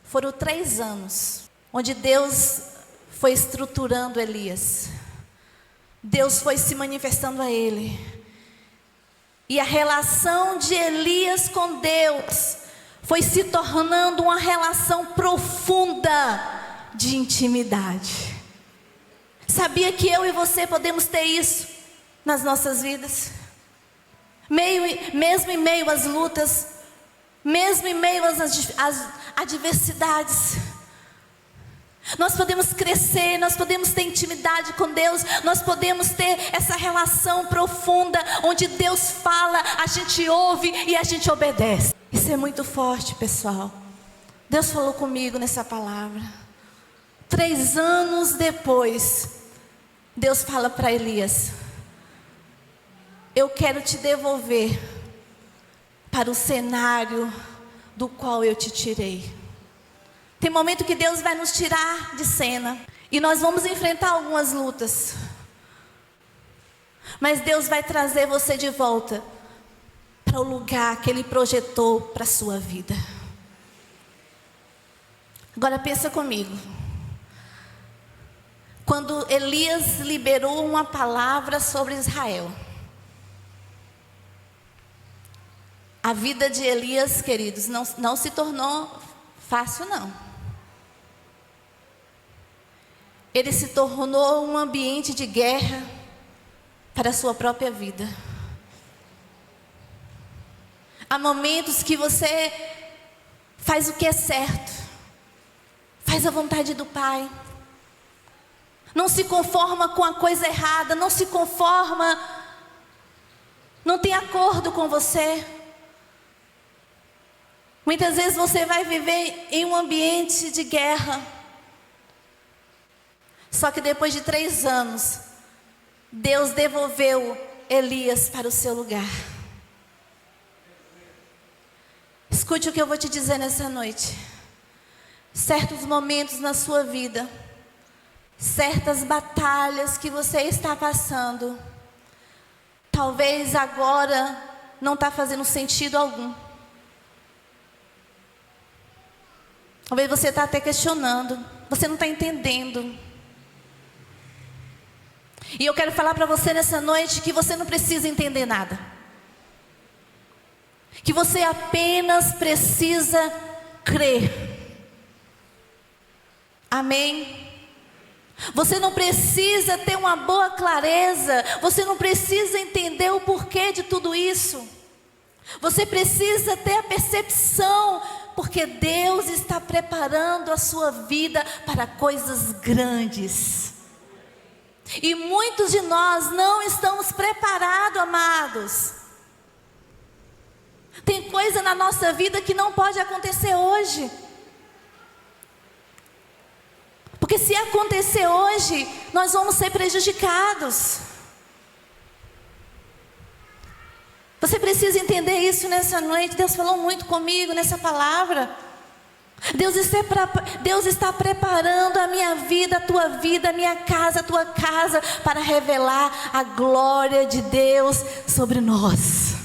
Foram 3 anos onde Deus foi estruturando Elias. Deus foi se manifestando a ele. E a relação de Elias com Deus foi se tornando uma relação profunda de intimidade. Sabia que eu e você podemos ter isso nas nossas vidas? Mesmo em meio às lutas, mesmo em meio às adversidades, nós podemos crescer, nós podemos ter intimidade com Deus, nós podemos ter essa relação profunda, onde Deus fala, a gente ouve e a gente obedece. Isso é muito forte, pessoal. Deus falou comigo nessa palavra. 3 anos depois, Deus fala para Elias: eu quero te devolver para o cenário do qual eu te tirei. Tem momento que Deus vai nos tirar de cena e nós vamos enfrentar algumas lutas, mas Deus vai trazer você de volta para o lugar que Ele projetou para a sua vida. Agora pensa comigo. Quando Elias liberou uma palavra sobre Israel, a vida de Elias, queridos, não se tornou fácil, não. Ele se tornou um ambiente de guerra para a sua própria vida. Há momentos que você faz o que é certo, faz a vontade do Pai, não se conforma com a coisa errada, não se conforma, não tem acordo com você. Muitas vezes você vai viver em um ambiente de guerra. Só que depois de 3 anos, Deus devolveu Elias para o seu lugar. Escute o que eu vou te dizer nessa noite. Certos momentos na sua vida, certas batalhas que você está passando, talvez agora não está fazendo sentido algum. Talvez você está até questionando, você não está entendendo. E eu quero falar para você nessa noite que você não precisa entender nada. Que você apenas precisa crer. Amém? Você não precisa ter uma boa clareza. Você não precisa entender o porquê de tudo isso. Você precisa ter a percepção, porque Deus está preparando a sua vida para coisas grandes. E muitos de nós não estamos preparados, amados. Tem coisa na nossa vida que não pode acontecer hoje. Porque se acontecer hoje, nós vamos ser prejudicados. Você precisa entender isso nessa noite. Deus falou muito comigo nessa palavra. Deus está preparando a minha vida, a tua vida, a minha casa, a tua casa, para revelar a glória de Deus sobre nós.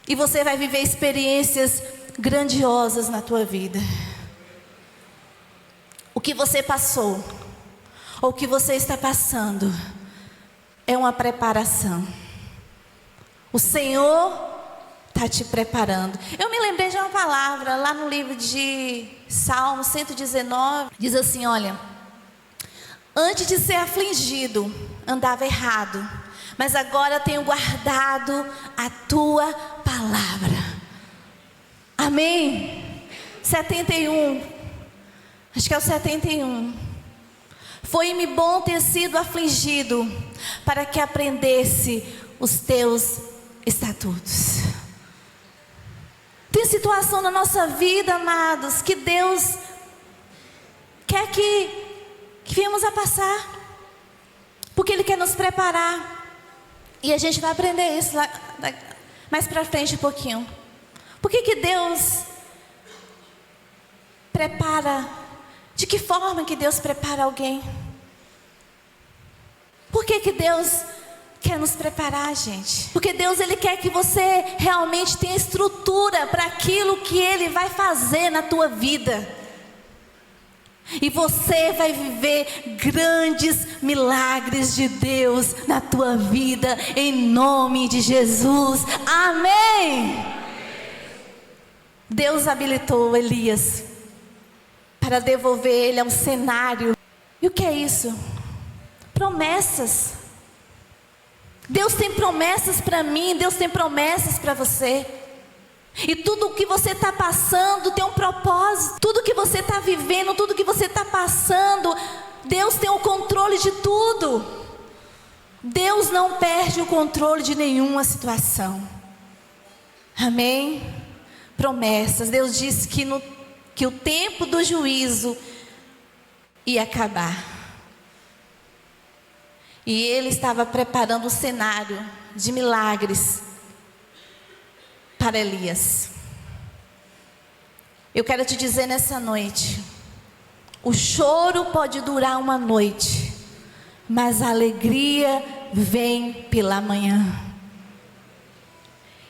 E você vai viver experiências grandiosas na tua vida. O que você passou, ou o que você está passando, é uma preparação. O Senhor está te preparando. Eu me lembrei de uma palavra lá no livro de Salmo 119. Diz assim, olha: antes de ser afligido, andava errado, mas agora tenho guardado a tua palavra. Amém? 71. Acho que é o 71. Foi-me bom ter sido afligido, para que aprendesse os teus estatutos. Tem situação na nossa vida, amados, que Deus quer que venhamos a passar, porque Ele quer nos preparar. E a gente vai aprender isso lá, mais para frente um pouquinho. Por que Deus prepara? De que forma que Deus prepara alguém? Por que Deus quer nos preparar, gente. Porque Deus, Ele quer que você realmente tenha estrutura para aquilo que Ele vai fazer na tua vida. E você vai viver grandes milagres de Deus na tua vida, em nome de Jesus. Amém. Deus habilitou Elias para devolver ele ao cenário. E o que é isso? Promessas. Deus tem promessas para mim, Deus tem promessas para você. E tudo o que você está passando tem um propósito. Tudo que você está vivendo, tudo que você está passando, Deus tem o controle de tudo. Deus não perde o controle de nenhuma situação. Amém? Promessas. Deus disse que o tempo do juízo ia acabar. E Ele estava preparando o cenário de milagres para Elias. Eu quero te dizer nessa noite: o choro pode durar uma noite, mas a alegria vem pela manhã.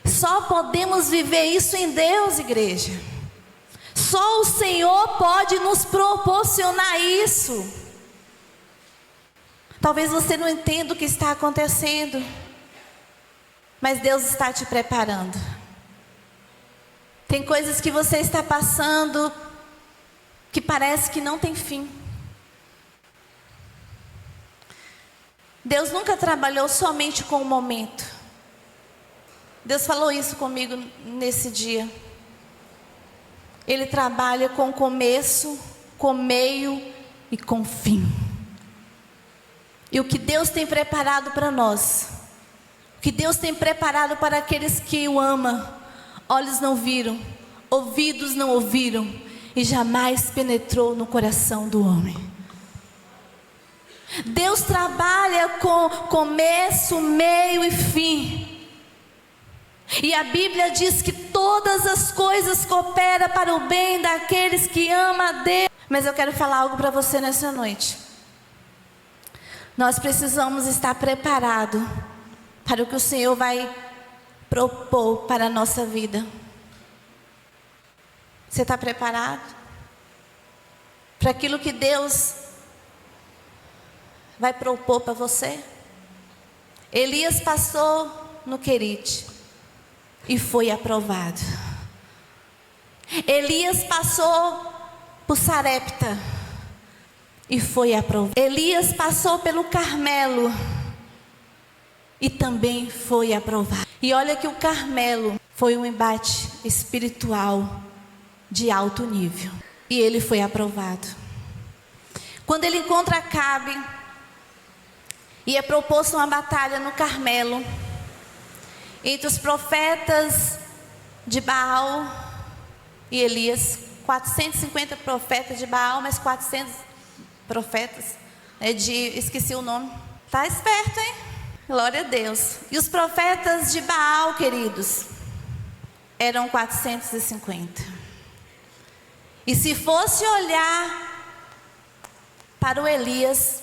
Só podemos viver isso em Deus, igreja. Só o Senhor pode nos proporcionar isso. Talvez você não entenda o que está acontecendo, mas Deus está te preparando. Tem coisas que você está passando que parece que não tem fim. Deus nunca trabalhou somente com o momento. Deus falou isso comigo nesse dia. Ele trabalha com começo, com meio e com fim. E o que Deus tem preparado para nós, o que Deus tem preparado para aqueles que o amam, olhos não viram, ouvidos não ouviram, e jamais penetrou no coração do homem. Deus trabalha com começo, meio e fim. E a Bíblia diz que todas as coisas cooperam para o bem daqueles que amam a Deus. Mas eu quero falar algo para você nessa noite. Nós precisamos estar preparados para o que o Senhor vai propor para a nossa vida. Você está preparado para aquilo que Deus vai propor para você? Elias passou no Querite e foi aprovado. Elias passou por Sarepta e foi aprovado. Elias passou pelo Carmelo e também foi aprovado. E olha que o Carmelo foi um embate espiritual de alto nível, e ele foi aprovado. Quando ele encontra Acabe, e é proposto uma batalha no Carmelo entre os profetas de Baal e Elias. 450 profetas de Baal, mas 400 profetas esqueci o nome. Tá esperto, hein? Glória a Deus. E os profetas de Baal, queridos, eram 450. E se fosse olhar para o Elias,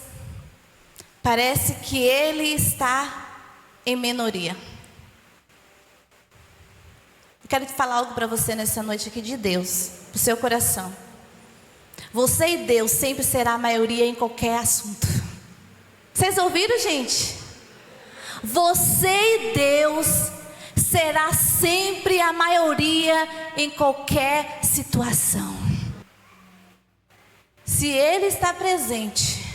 parece que ele está em minoria. Eu quero te falar algo para você nessa noite aqui de Deus, para o seu coração. Você e Deus sempre será a maioria em qualquer assunto. Vocês ouviram, gente? Você e Deus será sempre a maioria em qualquer situação. Se Ele está presente,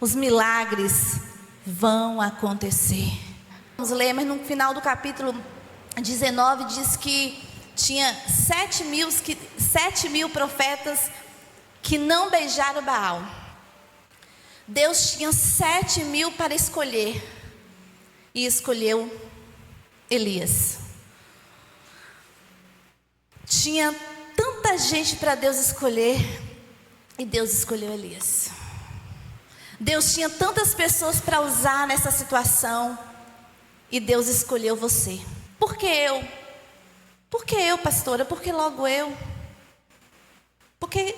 os milagres vão acontecer. Vamos ler, mas no final do capítulo 19 diz que tinha 7.000 profetas que não beijaram Baal. Deus tinha 7.000 para escolher, e escolheu Elias. Tinha tanta gente para Deus escolher, e Deus escolheu Elias. Deus tinha tantas pessoas para usar nessa situação, e Deus escolheu você. Por que eu? Por que eu, pastora? Por que logo eu? Porque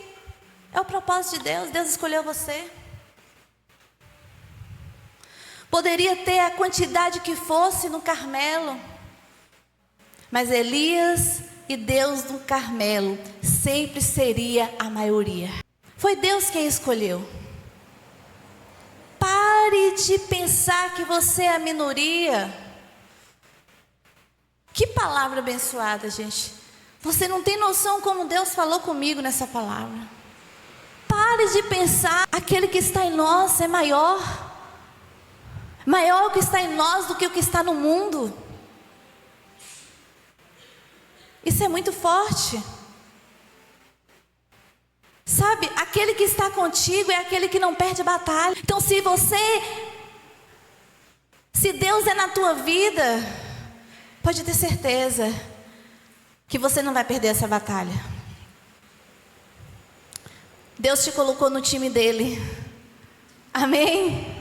é o propósito de Deus. Deus escolheu você. Poderia ter a quantidade que fosse no Carmelo, mas Elias e Deus no Carmelo sempre seria a maioria. Foi Deus quem escolheu. Pare de pensar que você é a minoria. Que palavra abençoada, gente. Você não tem noção como Deus falou comigo nessa palavra. Pare de pensar, aquele que está em nós é maior. Maior o que está em nós do que o que está no mundo. Isso é muito forte. Sabe, aquele que está contigo é aquele que não perde batalha. Então se Deus é na tua vida, pode ter certeza que você não vai perder essa batalha. Deus te colocou no time dele. Amém?